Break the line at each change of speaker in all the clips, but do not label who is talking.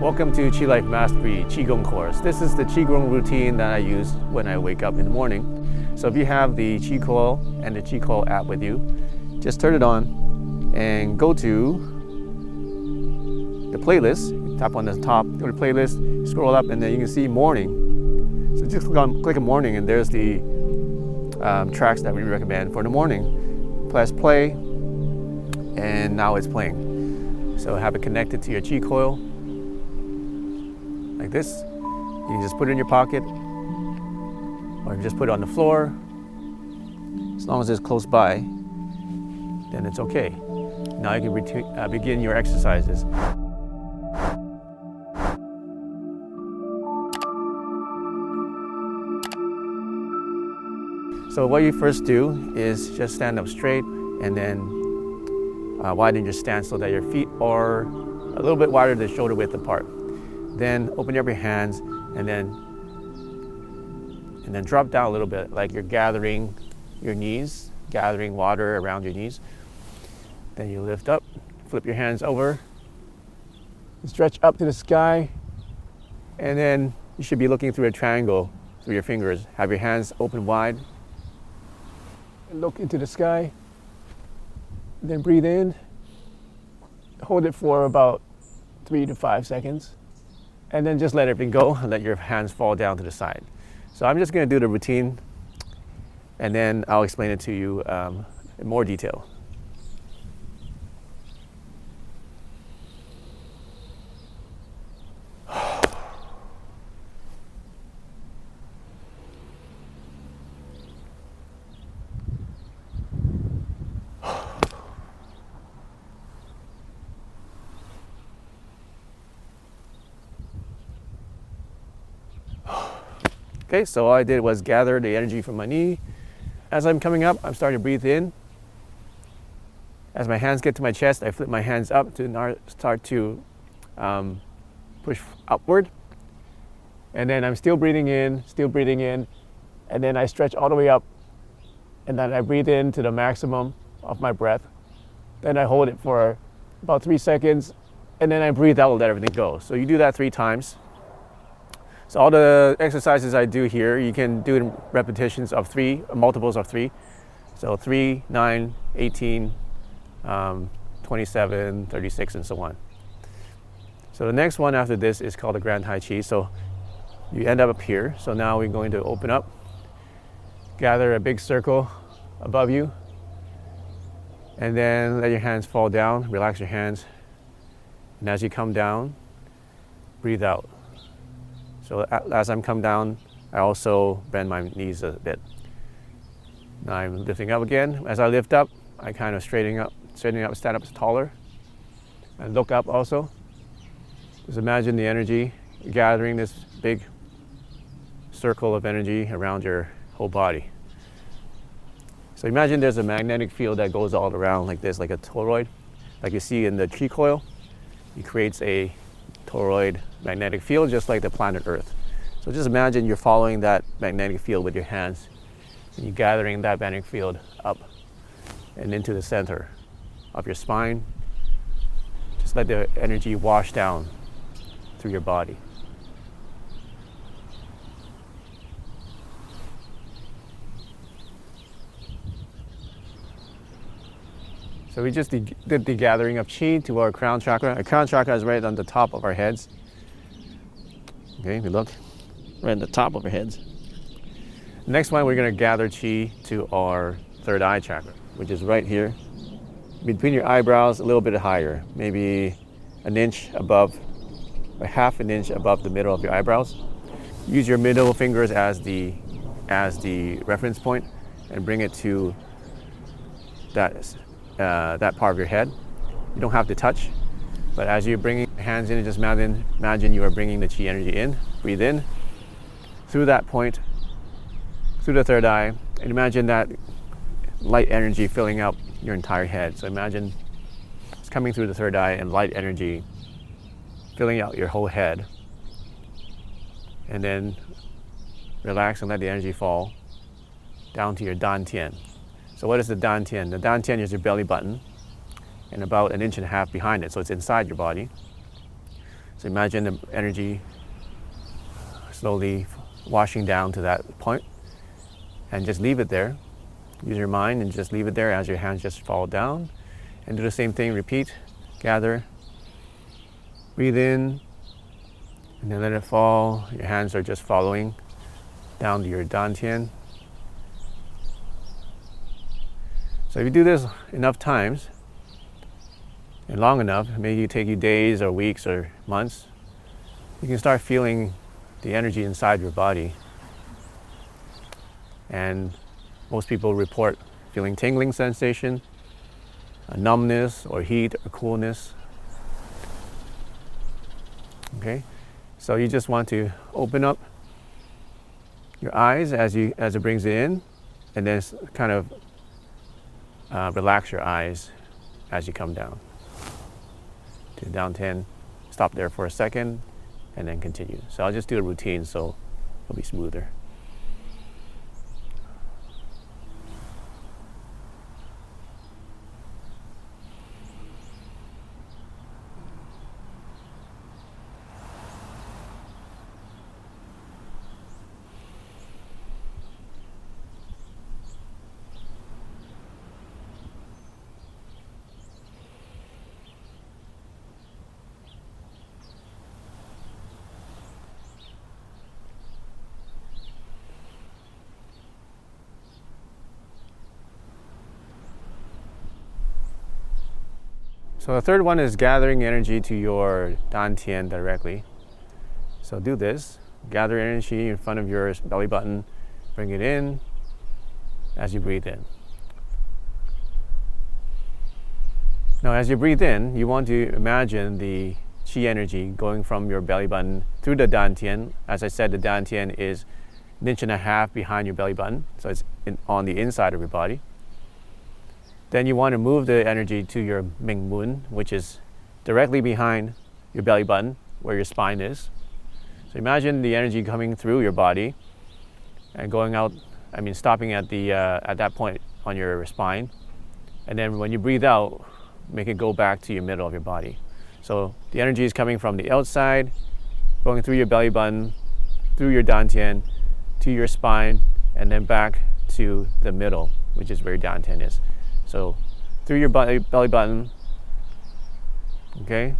Welcome to Qi Life Mastery QiGong course. This is the QiGong routine that I use when I wake up in the morning. So if you have the Qi Coil and the Qi Coil app with you, just turn it on and go to the playlist. Tap on the top, go to playlist, scroll up, and then you can see morning. So just click on morning, and there's the tracks that we recommend for the morning. Press play, and now it's playing. So have it connected to your Qi Coil like this. You can just put it in your pocket, or just put it on the floor. As long as it's close by, then it's okay. Now you can begin your exercises. So what you first do is just stand up straight, and then widen your stance so that your feet are a little bit wider than shoulder width apart. Then open up your hands, and then drop down a little bit, like you're gathering your knees, gathering water around your knees. Then you lift up, flip your hands over, stretch up to the sky, and then you should be looking through a triangle through your fingers. Have your hands open wide, and look into the sky. Then breathe in, hold it for about 3 to 5 seconds. And then just let everything go and let your hands fall down to the side. So I'm just going to do the routine, and then I'll explain it to you in more detail. Okay, so all I did was gather the energy from my knee. As I'm coming up, I'm starting to breathe in. As my hands get to my chest, I flip my hands up to start to push upward. And then I'm still breathing in, and then I stretch all the way up. And then I breathe in to the maximum of my breath. Then I hold it for about 3 seconds, and then I breathe out and let everything go. So you do that 3 times. So all the exercises I do here, you can do in repetitions of 3, multiples of 3. So 3, 9, 18, 27, 36, and so on. So the next one after this is called the Grand Tai Chi. So you end up here. So now we're going to open up, gather a big circle above you, and then let your hands fall down, relax your hands. And as you come down, breathe out. So as I'm come down, I also bend my knees a bit. Now I'm lifting up again. As I lift up, I kind of straighten up, stand up taller, and look up also. Just imagine the energy gathering this big circle of energy around your whole body. So imagine there's a magnetic field that goes all around like this, like a toroid, like you see in the Qi Coil. It creates a toroid magnetic field just like the planet Earth. So just imagine you're following that magnetic field with your hands, and you're gathering that magnetic field up and into the center of your spine. Just let the energy wash down through your body. So we just did the gathering of Qi to our crown chakra. Our crown chakra is right on the top of our heads. Okay, we look, right on the top of our heads. Next one, we're going to gather Qi to our third eye chakra, which is right here, between your eyebrows, a little bit higher, maybe an inch above, or half an inch above the middle of your eyebrows. Use your middle fingers as the reference point, and bring it to that part of your head. You don't have to touch, but as you're bringing your hands in, just imagine you are bringing the Qi energy in. Breathe in through that point, through the third eye, and imagine that light energy filling up your entire head. So imagine it's coming through the third eye and light energy filling out your whole head. And then relax and let the energy fall down to your dantian. So what is the dantian? The dantian is your belly button and about 1.5 inches behind it, so it's inside your body. So imagine the energy slowly washing down to that point, and just leave it there. Use your mind and just leave it there as your hands just fall down. And do the same thing, repeat, gather, breathe in, and then let it fall. Your hands are just following down to your dantian. So if you do this enough times, and long enough, maybe it take you days or weeks or months, you can start feeling the energy inside your body. And most people report feeling tingling sensation, a numbness or heat or coolness. Okay, so you just want to open up your eyes as it brings it in, and then kind of relax your eyes as you come down to down 10. Stop there for a second and then continue. So I'll just do a routine so it'll be smoother. So the third one is gathering energy to your dantian directly. So do this. Gather energy in front of your belly button. Bring it in as you breathe in. Now as you breathe in, you want to imagine the Qi energy going from your belly button through the dantian. As I said, the dantian is 1.5 inches behind your belly button, so it's on the inside of your body. Then you want to move the energy to your Ming Mun, which is directly behind your belly button, where your spine is. So imagine the energy coming through your body and going out, stopping at that point on your spine. And then when you breathe out, make it go back to your middle of your body. So the energy is coming from the outside, going through your belly button, through your dantian, to your spine, and then back to the middle, which is where your dantian is. So through your belly button, okay,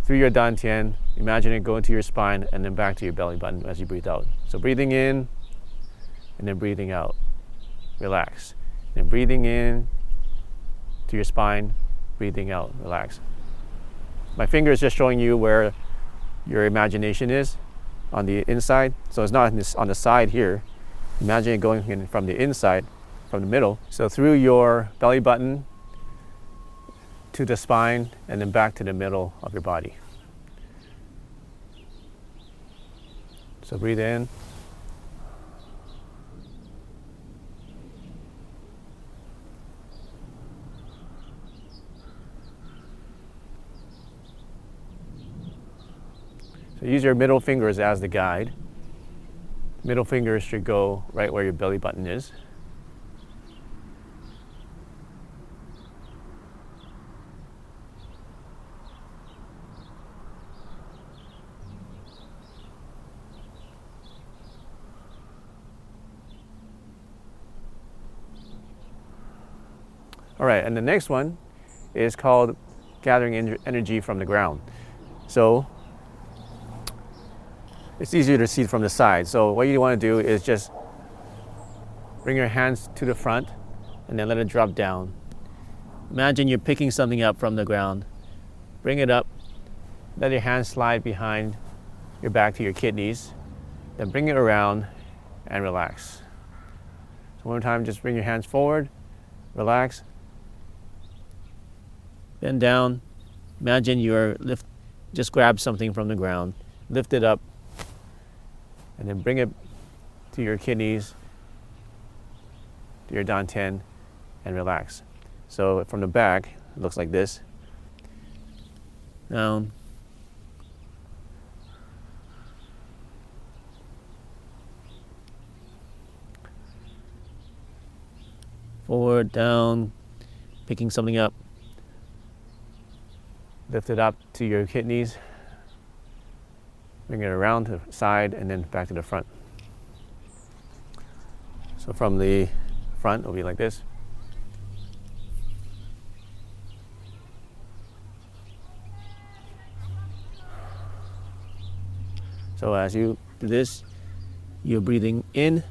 through your dantian, imagine it going to your spine and then back to your belly button as you breathe out. So breathing in and then breathing out, relax. Then breathing in to your spine, breathing out, relax. My finger is just showing you where your imagination is on the inside. So it's not on the side here. Imagine it going in from the inside, from the middle. So through your belly button to the spine and then back to the middle of your body. So breathe in. So use your middle fingers as the guide. Middle fingers should go right where your belly button is. All right, and the next one is called gathering energy from the ground. So it's easier to see from the side. So what you want to do is just bring your hands to the front and then let it drop down. Imagine you're picking something up from the ground. Bring it up, let your hands slide behind your back to your kidneys, then bring it around and relax. So one more time, just bring your hands forward, relax, bend down. Imagine just grab something from the ground, lift it up, and then bring it to your kidneys, to your dantian, and relax. So from the back, it looks like this. Down. Forward, down, picking something up. Lift it up to your kidneys, Bring it around to the side and then back to the front. So from the front, it'll be like this. So as you do this, you're breathing in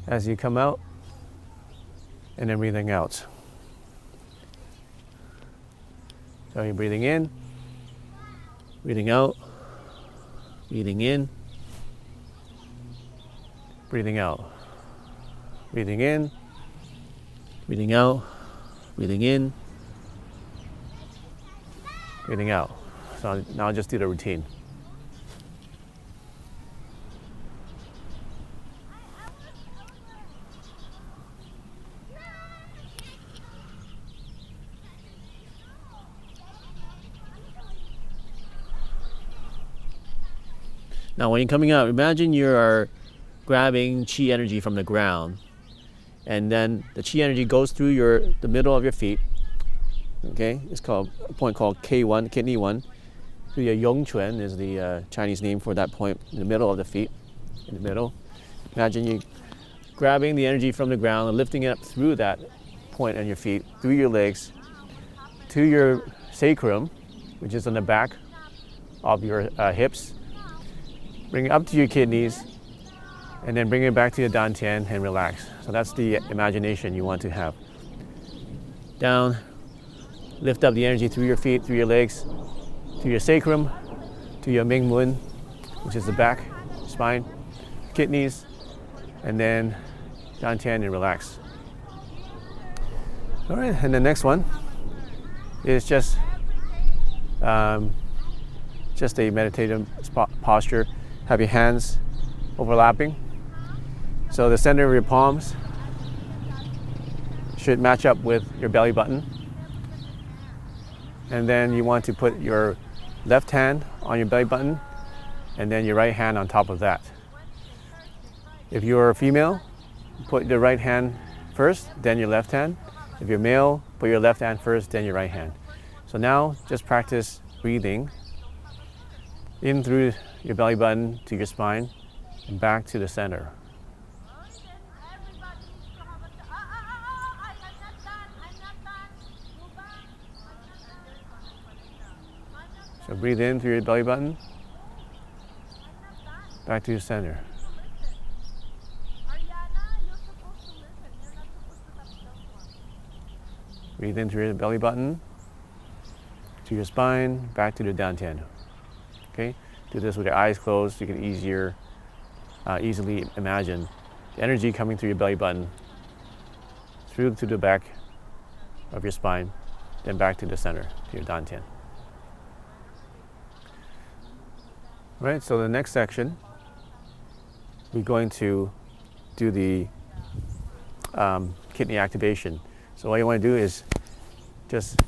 as you come out, and then breathing out. So you're breathing in, breathing out, breathing in, breathing out, breathing in, breathing out, breathing in, breathing out. So now I'll just do the routine. Now when you're coming out, imagine you are grabbing Qi energy from the ground, and then the Qi energy goes through the middle of your feet. Okay, it's called a point called K1, kidney 1. Through your Yongquan is the Chinese name for that point in the middle of the feet, in the middle. Imagine you grabbing the energy from the ground and lifting it up through that point on your feet, through your legs, to your sacrum, which is on the back of your hips. Bring it up to your kidneys, and then bring it back to your dantian and relax. So that's the imagination you want to have. Down, lift up the energy through your feet, through your legs, to your sacrum, to your Mingmun, which is the back, spine, kidneys, and then dantian and relax. All right, and the next one is just a meditative posture. Have your hands overlapping. So the center of your palms should match up with your belly button. And then you want to put your left hand on your belly button and then your right hand on top of that. If you're a female, put the right hand first, then your left hand. If you're male, put your left hand first, then your right hand. So now just practice breathing in through your belly button to your spine and back to the center. So breathe in through your belly button, back to your center. Breathe in through your belly button, to your spine, back to the dantian. Okay? Do this with your eyes closed. You can easily imagine the energy coming through your belly button, through to the back of your spine, then back to the center, to your dantian. All right, so the next section, we're going to do the kidney activation. So what you want to do is just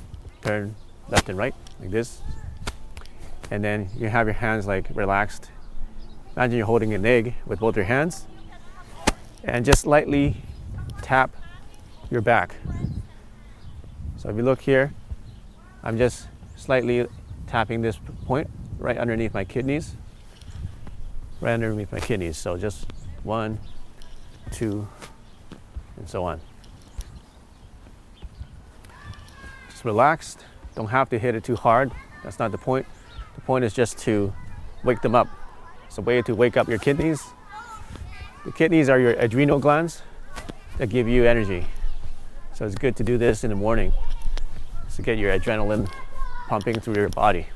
turn left and right, like this. And then you have your hands like relaxed. Imagine you're holding an egg with both your hands. And just lightly tap your back. So if you look here, I'm just slightly tapping this point right underneath my kidneys. Right underneath my kidneys. So just 1, 2, and so on. Just relaxed. Don't have to hit it too hard. That's not the point. The point is just to wake them up. It's a way to wake up your kidneys. The kidneys are your adrenal glands that give you energy. So it's good to do this in the morning to get your adrenaline pumping through your body.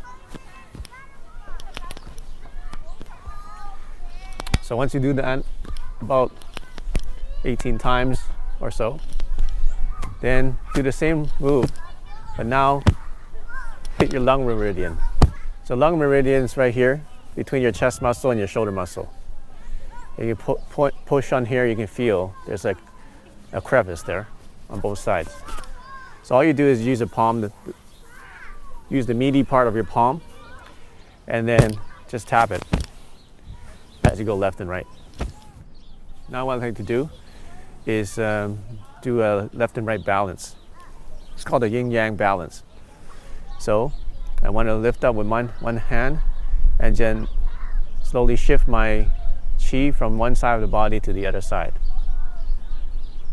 So once you do that about 18 times or so, then do the same move, but now hit your lung meridian. So lung meridian is right here between your chest muscle and your shoulder muscle. And you push on here, you can feel there's like a crevice there on both sides. So all you do is use use the meaty part of your palm, and then just tap it as you go left and right. Now what I'd like to do is do a left and right balance. It's called a yin-yang balance. So I want to lift up with one hand and then slowly shift my qi from one side of the body to the other side.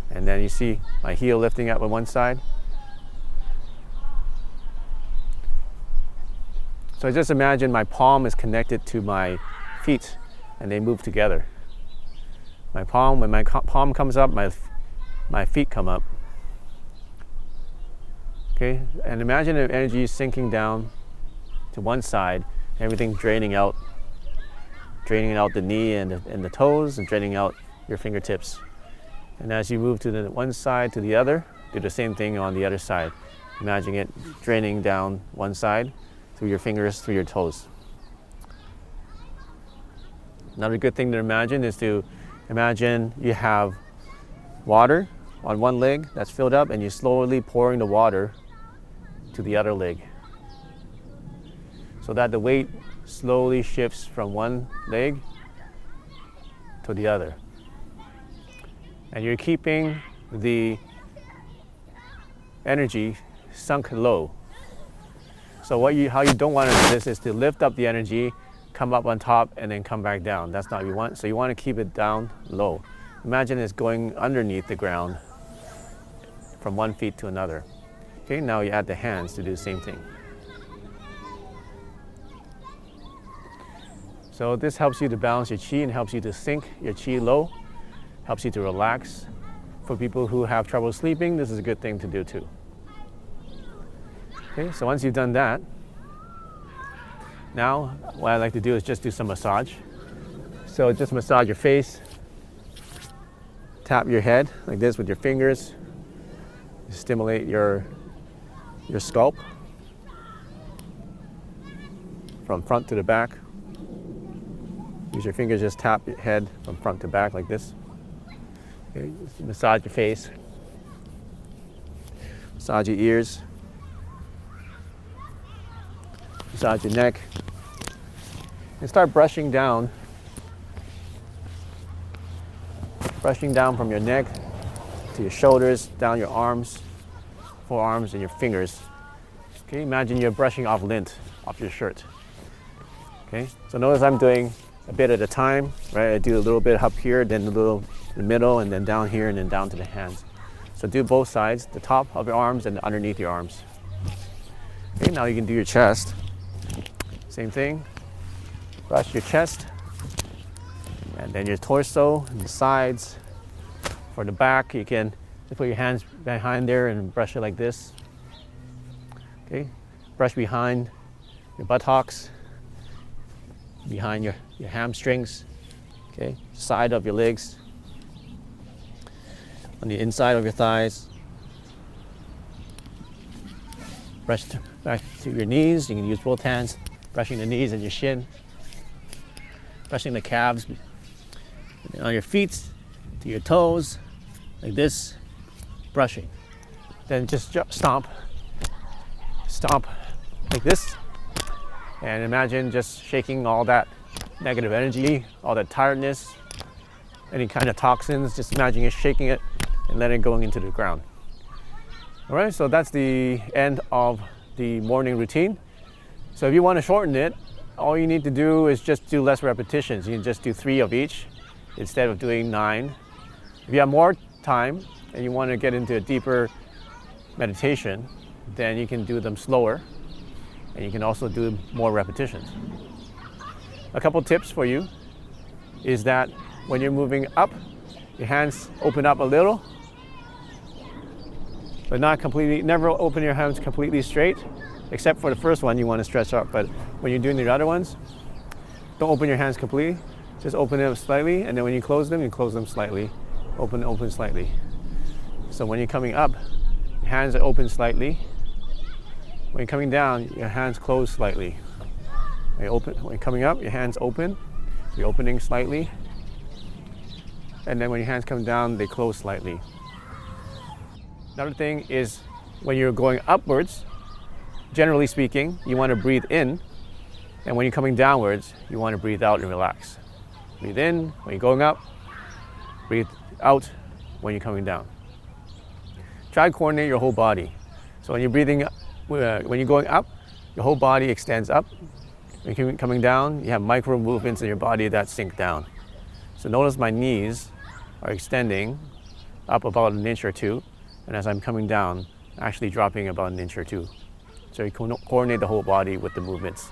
And then you see my heel lifting up on one side. So just imagine my palm is connected to my feet and they move together. My palm, when my palm comes up, my feet come up. Okay, and imagine the energy sinking down to one side, everything draining out the knee and the toes, and draining out your fingertips. And as you move to the one side to the other, do the same thing on the other side. Imagine it draining down one side through your fingers, through your toes. Another good thing to imagine is to imagine you have water on one leg that's filled up, and you're slowly pouring the water to the other leg, so that the weight slowly shifts from one leg to the other. And you're keeping the energy sunk low. So how you don't want to do this is to lift up the energy, come up on top, and then come back down. That's not what you want. So you want to keep it down low. Imagine it's going underneath the ground from one feet to another. Okay, now you add the hands to do the same thing. So this helps you to balance your qi and helps you to sink your qi low, helps you to relax. For people who have trouble sleeping, this is a good thing to do too. Okay, so once you've done that, now what I like to do is just do some massage. So just massage your face, tap your head like this with your fingers, stimulate your scalp from front to the back. Use your fingers, just tap your head from front to back like this. Okay, massage your face, massage your ears, massage your neck, and start brushing down from your neck to your shoulders, down your arms, forearms, and your fingers. Okay, imagine you're brushing off lint off your shirt. Okay, so notice I'm doing a bit at a time, right? I do a little bit up here, then a little in the middle, and then down here, and then down to the hands. So do both sides, the top of your arms and underneath your arms. Okay, now you can do your chest. Same thing. Brush your chest, and then your torso and the sides. For the back, you can just put your hands behind there and brush it like this. Okay, brush behind your buttocks, behind your hamstrings, okay, side of your legs, on the inside of your thighs. Brush back to your knees. You can use both hands, brushing the knees and your shin, brushing the calves, on your feet to your toes, like this, brushing. Then just stomp like this, and imagine just shaking all that negative energy, all that tiredness, any kind of toxins. Just imagine you're shaking it and letting it go into the ground. All right, so that's the end of the morning routine. So if you want to shorten it, all you need to do is just do less repetitions. You can just do 3 of each instead of doing 9. If you have more time and you want to get into a deeper meditation, then you can do them slower, and you can also do more repetitions. A couple tips for you is that when you're moving up, your hands open up a little, but not completely. Never open your hands completely straight, except for the first one you want to stretch out. But when you're doing the other ones, don't open your hands completely. Just open them slightly, and then when you close them slightly. Open slightly. So when you're coming up, your hands are open slightly. When you're coming down, your hands close slightly. When you're coming up, your hands open. You're opening slightly. And then when your hands come down, they close slightly. Another thing is when you're going upwards, generally speaking, you want to breathe in. And when you're coming downwards, you want to breathe out and relax. Breathe in when you're going up. Breathe out when you're coming down. Try to coordinate your whole body. So when you're breathing, when you're going up, your whole body extends up. When you're coming down, you have micro movements in your body that sink down. So notice my knees are extending up about an inch or two, and as I'm coming down, actually dropping about an inch or two. So you coordinate the whole body with the movements.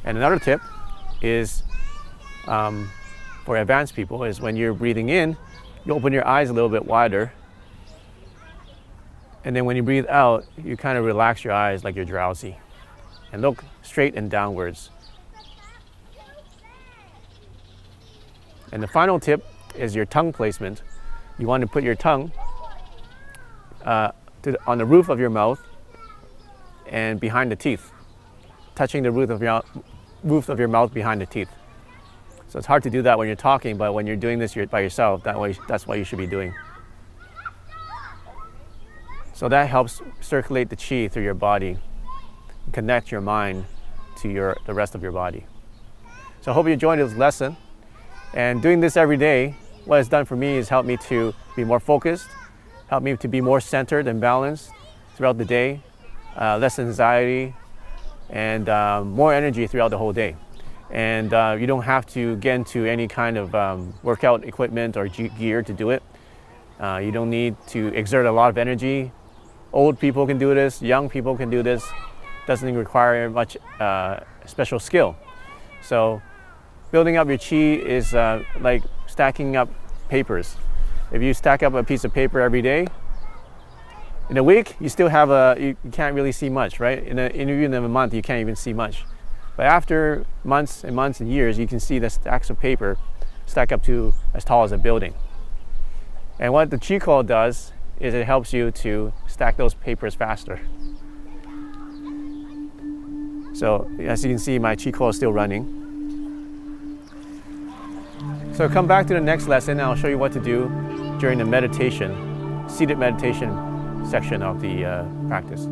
And another tip is for advanced people is when you're breathing in, you open your eyes a little bit wider, and then when you breathe out, you kind of relax your eyes like you're drowsy, and look straight and downwards. And the final tip is your tongue placement. You want to put your tongue on the roof of your mouth and behind the teeth, touching the roof of your mouth behind the teeth. So it's hard to do that when you're talking, but when you're doing this by yourself, that's what you should be doing. So that helps circulate the qi through your body, connect your mind to the rest of your body. So I hope you enjoyed this lesson. And doing this every day, what it's done for me is helped me to be more focused, helped me to be more centered and balanced throughout the day, less anxiety, and more energy throughout the whole day. And you don't have to get into any kind of workout equipment or gear to do it. You don't need to exert a lot of energy. Old people can do this, young people can do this. Doesn't require much special skill. So building up your qi is like stacking up papers. If you stack up a piece of paper every day, in a week you still have you can't really see much, right? Even in a month you can't even see much. But after months and months and years, you can see the stacks of paper stack up to as tall as a building. And what the Qi Coil does is it helps you to stack those papers faster. So as you can see, my Qi Coil is still running. So come back to the next lesson and I'll show you what to do during the meditation, seated meditation section of the practice.